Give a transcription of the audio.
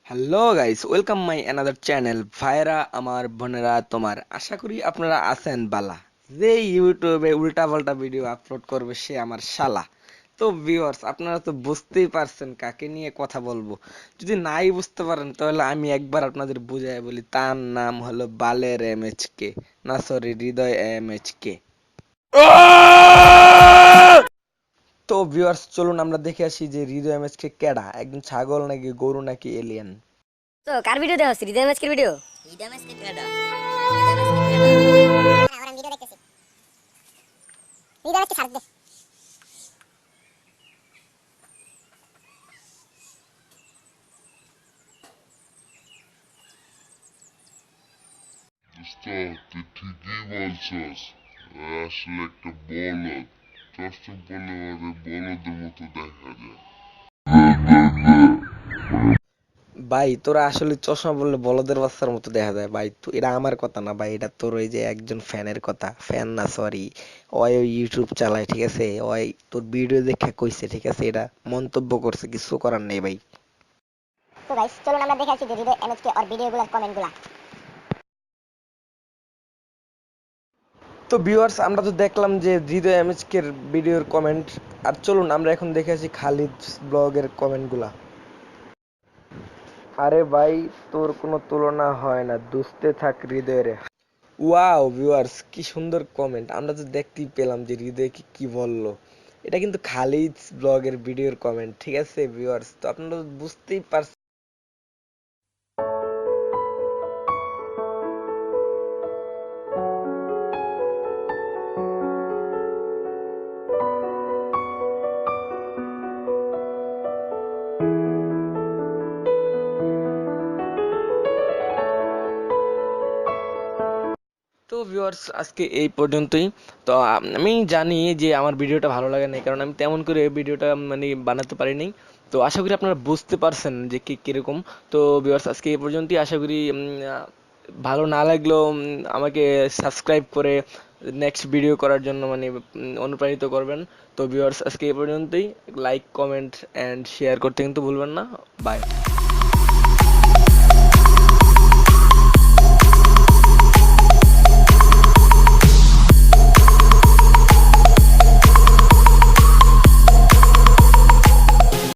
Hello guys, welcome my another channel. ভাইরা আমার বোনেরা তোমার, আশা করি আপনারা আছেন বালা। যে ইউটিউবে উল্টা পাল্টা ভিডিও আপলোড করবে সে আমার শালা। তো ভিউয়ার্স, আপনারা তো বুঝতেই পারছেন কাকে নিয়ে কথা বলবো। যদি নাই বুঝতে পারেন তাহলে আমি একবার আপনাদের বুঝাই বলি। তার নাম হলো বালের MHK, না সরি, হৃদয় MHK। তো ভিউয়ার্স, চলুন আমরা দেখে আসি যে হৃদয় MHK কেডা, একজন ছাগল নাকি গরু নাকি এলিয়েন। তো কার ভিডিও দেখা হচ্ছে? হৃদয় ম্যাচকের ভিডিও। হৃদয় ম্যাচকে কেডা? হৃদয় ম্যাচকে কেডা? ahora en vídeo দেখতেছি ভিডিও দেখতে ছাড় দে দোস্ত, তুই ঠিকই বলছস। আসলে একটা বলদ। চশমা পরলে বলদের মতো দেখা যায়। ভাই, তোরা আসলে চশমা বললে বলদের বাচ্চার মতো দেখা যায় ভাই। তো এটা আমার কথা না ভাই, এটা তোর ওই যে একজন ফ্যানের কথা। ফ্যান না, সরি। ওই ইউটিউব চালায়, ঠিক আছে? ওই তোর ভিডিও দেখে কইছে, ঠিক আছে? এটা মন্তব্য করছে, কিছু করার নেই ভাই। তো গাইস চলুন আমরা দেখে আসি যে হৃদয় এমএচকে আর ভিডিওগুলোর কমেন্টগুলো। তো ভিউয়ার্স, আমরা তো দেখলাম যে হৃদয় এমএচকে এর ভিডিওর কমেন্ট। আর চলুন আমরা এখন দেখে আসি খালিদ ব্লগের কমেন্টগুলা। আরে ভাই, তোর কোনো তুলনা হয় না, দুসতে থাক হৃদয়ের। ওয়াও ভিউয়ার্স, কি সুন্দর কমেন্ট। আমরা তো দেখতেই পেলাম যে হৃদয় কি বললো। এটা কিন্তু খালিদ ব্লগের ভিডিওর কমেন্ট, ঠিক আছে ভিউয়ার্স? তো আপনারা তো বুঝতেই পারছেন। তো ভিউয়ার্স, আজকে এই পর্যন্তই। তো আমি জানি যে আমার ভিডিওটা ভালো লাগে না, কারণ আমি তেমন করে এই ভিডিওটা মানে বানাতে পারিনি। তো আশা করি আপনারা বুঝতে পারছেন যে কিরকম। তো ভিউয়ার্স, আজকে এই পর্যন্তই। আশা করি ভালো না লাগলেও আমাকে সাবস্ক্রাইব করে নেক্সট ভিডিও করার জন্য মানে অনুপ্রাণিত করবেন। তো ভিউয়ার্স, আজকে এই পর্যন্তই। লাইক, কমেন্ট অ্যান্ড শেয়ার করতে কিন্তু ভুলবেন না। বাই।